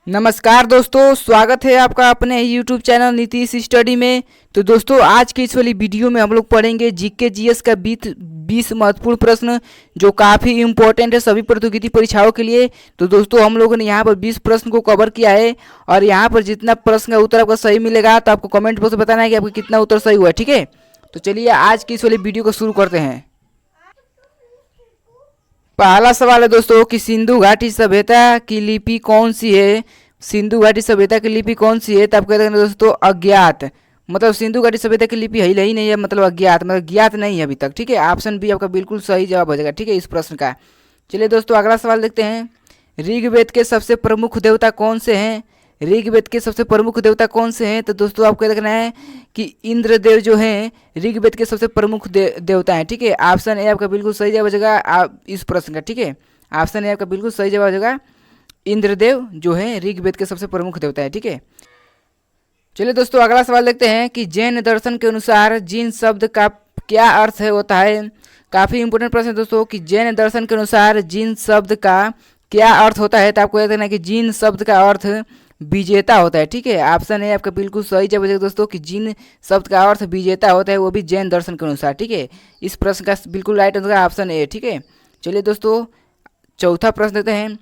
नमस्कार दोस्तों, स्वागत है आपका अपने YouTube चैनल नीतीश स्टडी में। तो दोस्तों, आज की इस वाली वीडियो में हम लोग पढ़ेंगे जीके जीएस का 20 महत्वपूर्ण प्रश्न जो काफ़ी इंपॉर्टेंट है सभी प्रतियोगिता परीक्षाओं के लिए। तो दोस्तों, हम लोगों ने यहाँ पर 20 प्रश्न को कवर किया है और यहाँ पर जितना प्रश्न का उत्तर आपका सही मिलेगा तो आपको कमेंट बॉक्स में बताना है कि आपका कितना उत्तर सही हुआ है। ठीक है, तो चलिए आज की इस वाली वीडियो को शुरू करते हैं। पहला सवाल है दोस्तों कि सिंधु घाटी सभ्यता की लिपि कौन सी है। सिंधु घाटी सभ्यता की लिपि कौन सी है, तो आप कहते हैं दोस्तों अज्ञात। मतलब सिंधु घाटी सभ्यता की लिपि है ही नहीं है, मतलब अज्ञात, मतलब ज्ञात नहीं है अभी तक। ठीक है, ऑप्शन बी आपका बिल्कुल सही जवाब हो जाएगा। ठीक है, इस प्रश्न का। चलिए दोस्तों, अगला सवाल देखते हैं। ऋग्वेद के सबसे प्रमुख देवता कौन से हैं। ऋग्वेद के सबसे प्रमुख देवता कौन से हैं, तो दोस्तों आपको देखना है कि इंद्रदेव जो हैं ऋग्वेद के सबसे प्रमुख देवता हैं। ठीक है, ऑप्शन ए आपका बिल्कुल सही जवाब हो जाएगा आप इस प्रश्न का। ठीक है, ऑप्शन ए आपका बिल्कुल सही जवाब हो जाएगा, इंद्रदेव जो है ऋग्वेद के सबसे प्रमुख देवता है। ठीक है, चलिए दोस्तों अगला सवाल देखते हैं कि जैन दर्शन के अनुसार जिन शब्द का क्या अर्थ है होता है। काफ़ी इंपोर्टेंट प्रश्न है दोस्तों कि जैन दर्शन के अनुसार जिन शब्द का क्या अर्थ होता है, तो आपको याद रखना है कि जिन शब्द का अर्थ विजेता होता है। ठीक है, ऑप्शन ए आपका बिल्कुल सही जवाब है दोस्तों कि जिन शब्द का अर्थ विजेता होता है वो भी जैन दर्शन के अनुसार। ठीक है, इस प्रश्न का बिल्कुल राइट आंसर ऑप्शन ए। ठीक है, चलिए दोस्तों चौथा प्रश्न देते हैं।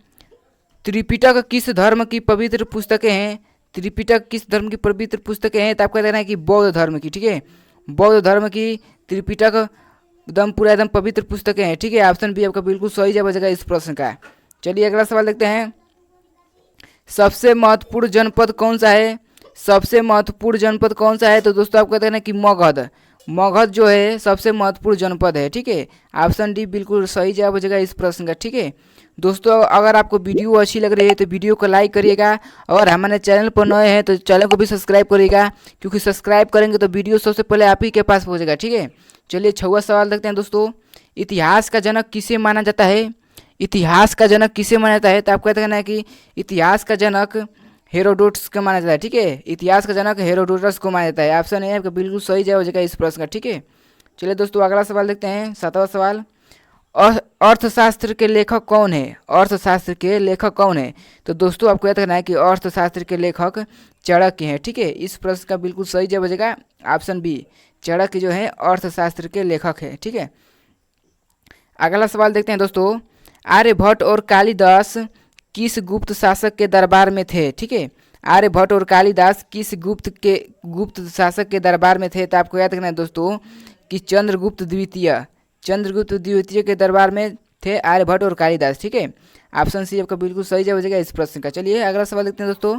त्रिपिटक किस धर्म की पवित्र पुस्तकें हैं। त्रिपिटक किस धर्म की पवित्र पुस्तकें हैं, तो आपको कहना है कि बौद्ध धर्म की। ठीक है, बौद्ध धर्म की त्रिपिटक एकदम पूरा एकदम पवित्र पुस्तकें हैं। ठीक है, ऑप्शन बी आपका बिल्कुल सही जवाब हो जाएगा इस प्रश्न का। चलिए अगला सवाल देखते हैं। सबसे महत्वपूर्ण जनपद कौन सा है। सबसे महत्वपूर्ण जनपद कौन सा है, तो दोस्तों आप कहते हैं ना कि मगध। मगध जो है सबसे महत्वपूर्ण जनपद है। ठीक है, ऑप्शन डी बिल्कुल सही जवाब हो जाएगा इस प्रश्न का। ठीक है दोस्तों, अगर आपको वीडियो अच्छी लग रही है तो वीडियो को लाइक करिएगा और हमारे चैनल पर नए हैं तो चैनल को भी सब्सक्राइब करिएगा, क्योंकि सब्सक्राइब करेंगे तो वीडियो सबसे पहले आप ही के पास पहुँचेगा। ठीक है, चलिए छठवां सवाल देखते हैं दोस्तों। इतिहास का जनक किसे माना जाता है। इतिहास का जनक किसे माना जाता है, तो आपको कहना है कि इतिहास का जनक हेरोडोटस को माना जाता है। ठीक है, इतिहास का जनक हेरोडोटस को माना जाता है। ऑप्शन ए आपका बिल्कुल सही जवाब हो जाएगा इस प्रश्न का। ठीक है, चलिए दोस्तों अगला सवाल देखते हैं। सातवां सवाल, अर्थशास्त्र के लेखक कौन है। अर्थशास्त्र के लेखक कौन है, तो दोस्तों आपको याद रखना है कि अर्थशास्त्र के लेखक चाणक्य हैं। ठीक है, इस प्रश्न का बिल्कुल सही जवाब हो जाएगा ऑप्शन बी, चाणक्य जो है अर्थशास्त्र के लेखक है। ठीक है, अगला सवाल देखते हैं दोस्तों। आर्यभट्ट और कालिदास किस गुप्त शासक के दरबार में थे। ठीक है, आर्यभट्ट और कालिदास किस गुप्त शासक के दरबार में थे, तो आपको याद रखना है दोस्तों कि चंद्रगुप्त द्वितीय के दरबार में थे आर्यभट्ट और कालिदास। ठीक है, ऑप्शन सी आपका बिल्कुल सही जवाब हो जाएगा इस प्रश्न का। चलिए अगला सवाल देखते हैं दोस्तों।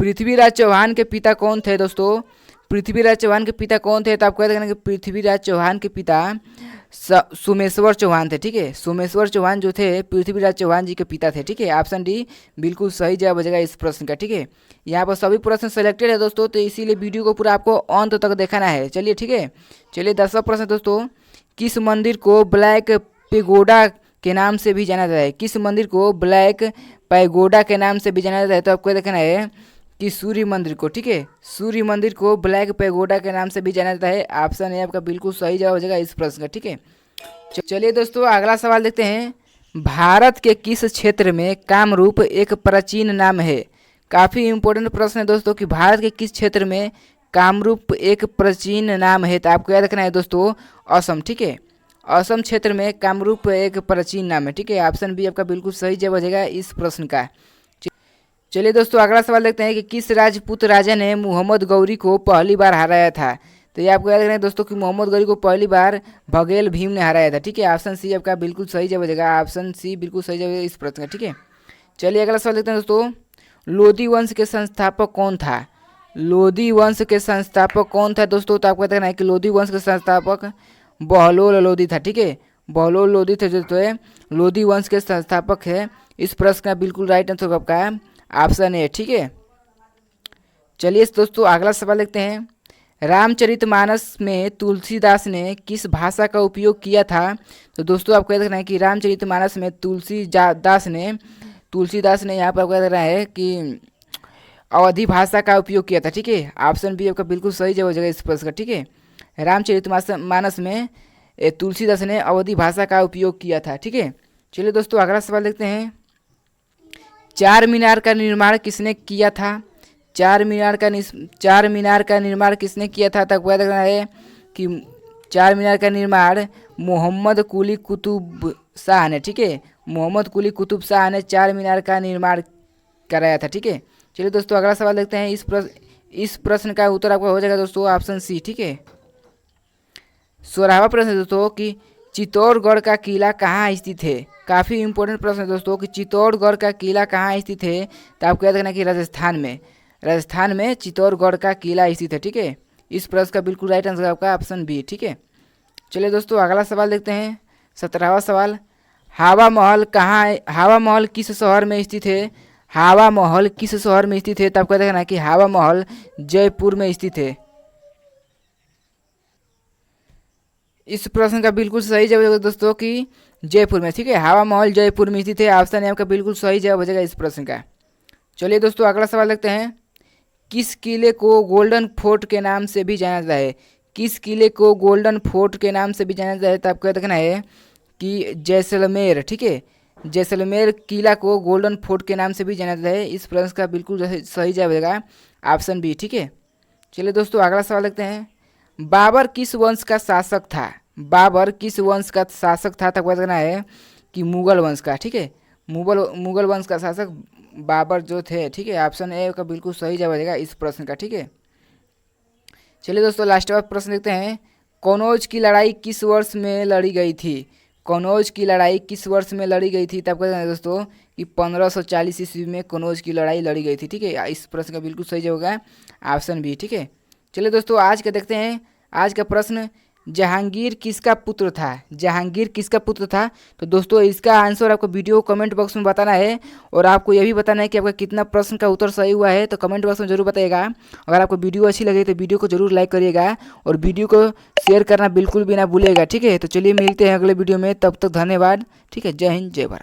पृथ्वीराज चौहान के पिता कौन थे। दोस्तों पृथ्वीराज चौहान के पिता कौन थे, तो आपको याद रखना कि पृथ्वीराज चौहान के पिता सोमेश्वर चौहान थे। ठीक है, सोमेश्वर चौहान जो थे पृथ्वीराज चौहान जी के पिता थे। ठीक है, ऑप्शन डी बिल्कुल सही जवाब हो जाएगा इस प्रश्न का। ठीक है, यहाँ पर सभी प्रश्न सेलेक्टेड है दोस्तों, तो इसीलिए वीडियो को पूरा आपको अंत तक देखना है। चलिए ठीक है, चलिए 10वां प्रश्न दोस्तों। किस मंदिर को ब्लैक पेगोडा के नाम से भी जाना जाता है। किस मंदिर को ब्लैक पैगोडा के नाम से भी जाना जाता है, तो आपको देखना है कि सूर्य मंदिर को। ठीक है, सूर्य मंदिर को ब्लैक पैगोडा के नाम से भी जाना जाता है। ऑप्शन ए आपका बिल्कुल सही जवाब हो जाएगा इस प्रश्न का। ठीक है, चलिए दोस्तों अगला सवाल देखते हैं। भारत के किस क्षेत्र में कामरूप एक प्राचीन नाम है। काफ़ी इंपॉर्टेंट प्रश्न है दोस्तों कि भारत के किस क्षेत्र में कामरूप एक प्राचीन नाम है, तो आपको याद रखना है दोस्तों असम। ठीक है, असम क्षेत्र में कामरूप एक प्राचीन नाम है। ठीक है, ऑप्शन बी आपका बिल्कुल सही जवाब हो जाएगा इस प्रश्न का। चलिए दोस्तों अगला सवाल देखते हैं कि किस राजपूत राजा ने मोहम्मद गौरी को पहली बार हराया था। तो ये आपको याद रखना है दोस्तों कि मोहम्मद गौरी को पहली बार बघेल भीम ने हराया था। ठीक है, ऑप्शन सी आपका बिल्कुल सही जवाब हो जाएगा। ऑप्शन सी बिल्कुल सही जवाब इस प्रश्न का। ठीक है, चलिए अगला सवाल देखते हैं दोस्तों। लोधी वंश के संस्थापक कौन था। लोधी वंश के संस्थापक कौन था दोस्तों, तो आपको याद रखना है कि लोधी वंश के संस्थापक बहलोल लोधी था। ठीक है, बहलोल लोधी थे जो है लोधी वंश के संस्थापक है। इस प्रश्न का बिल्कुल राइट आंसर आपका ऑप्शन ए। ठीक है, चलिए दोस्तों अगला सवाल देखते हैं। रामचरितमानस में तुलसीदास ने किस भाषा का उपयोग किया था। तो दोस्तों आपको याद रखना है कि रामचरितमानस में तुलसीदास ने यहाँ पर आपको याद रखना है कि अवधी भाषा का उपयोग किया था। ठीक है, ऑप्शन बी आपका बिल्कुल सही जवाब हो जाएगा इस प्रश्न का। ठीक है, रामचरितमानस में तुलसीदास ने अवधी भाषा का उपयोग किया था। ठीक है, चलिए दोस्तों अगला सवाल देखते हैं। चार मीनार का निर्माण किसने किया था? चार मीनार का निर्माण किसने किया था? तक पता करना है कि चार मीनार का निर्माण मोहम्मद कुली कुतुब शाह ने, ठीक है, मोहम्मद कुली कुतुब शाह ने चार मीनार का निर्माण कराया था, ठीक है। चलिए दोस्तों अगला सवाल देखते हैं। इस प्रश्न का उत्तर आपका हो जाएगा दोस्तों ऑप्शन सी, ठीक है। 16वां प्रश्न है दोस्तों कि चित्तौड़गढ़ का किला कहाँ स्थित है? काफ़ी इंपॉर्टेंट प्रश्न है दोस्तों कि चित्तौड़गढ़ का किला कहाँ स्थित है? तो आपको याद रखना कि राजस्थान में चित्तौड़गढ़ का किला स्थित है, ठीक है। इस प्रश्न का बिल्कुल राइट आंसर आपका ऑप्शन बी, ठीक है। चलिए दोस्तों अगला सवाल देखते हैं। 17वां सवाल, हवा महल किस शहर में स्थित है? हवा महल किस शहर में स्थित है? तो आपको देखना है कि हवा महल जयपुर में स्थित है। इस प्रश्न का बिल्कुल सही जवाब होगा दोस्तों कि जयपुर में, ठीक है। हवा महल जयपुर में स्थित है। ऑप्शन ए आपका बिल्कुल सही जवाब हो जाएगा इस प्रश्न का। चलिए दोस्तों अगला सवाल देखते हैं। किस किले को गोल्डन फोर्ट के नाम से भी जाना जाता है? किस किले को गोल्डन फोर्ट के नाम से भी जाना जाता है? तो आपको देखना है कि जैसलमेर, ठीक है, जैसलमेर किला को गोल्डन फोर्ट के नाम से भी जाना जाता है। इस प्रश्न का बिल्कुल सही जवाब होगा ऑप्शन बी, ठीक है। चलिए दोस्तों अगला सवाल देखते हैं। बाबर किस वंश का शासक था? बाबर किस वंश का शासक था? तक बताना है कि मुगल वंश का, ठीक है, मुगल वंश का शासक बाबर जो थे, ठीक है। ऑप्शन ए का बिल्कुल सही जवाब देगा इस प्रश्न का, ठीक है। चलिए दोस्तों लास्ट वाला प्रश्न देखते हैं। कनौज की लड़ाई किस वर्ष में लड़ी गई थी? कनौज की लड़ाई किस वर्ष में लड़ी गई थी? तब कहते हैं दोस्तों कि 1540 ईस्वी में कनौज की लड़ाई लड़ी गई थी, ठीक है। इस प्रश्न का बिल्कुल सही जवाब होगा ऑप्शन बी, ठीक है। चलिए दोस्तों आज का देखते हैं। आज का प्रश्न, जहांगीर किसका पुत्र था? जहांगीर किसका पुत्र था? तो दोस्तों इसका आंसर आपको वीडियो कमेंट बॉक्स में बताना है और आपको यह भी बताना है कि आपका कितना प्रश्न का उत्तर सही हुआ है। तो कमेंट बॉक्स में जरूर बताइएगा। अगर आपको वीडियो अच्छी लगे तो वीडियो को जरूर लाइक करिएगा और वीडियो को शेयर करना बिल्कुल भी ना भूलिएगा, ठीक है। तो चलिए मिलते हैं अगले वीडियो में, तब तक धन्यवाद, ठीक है। जय हिंद, जय भारत।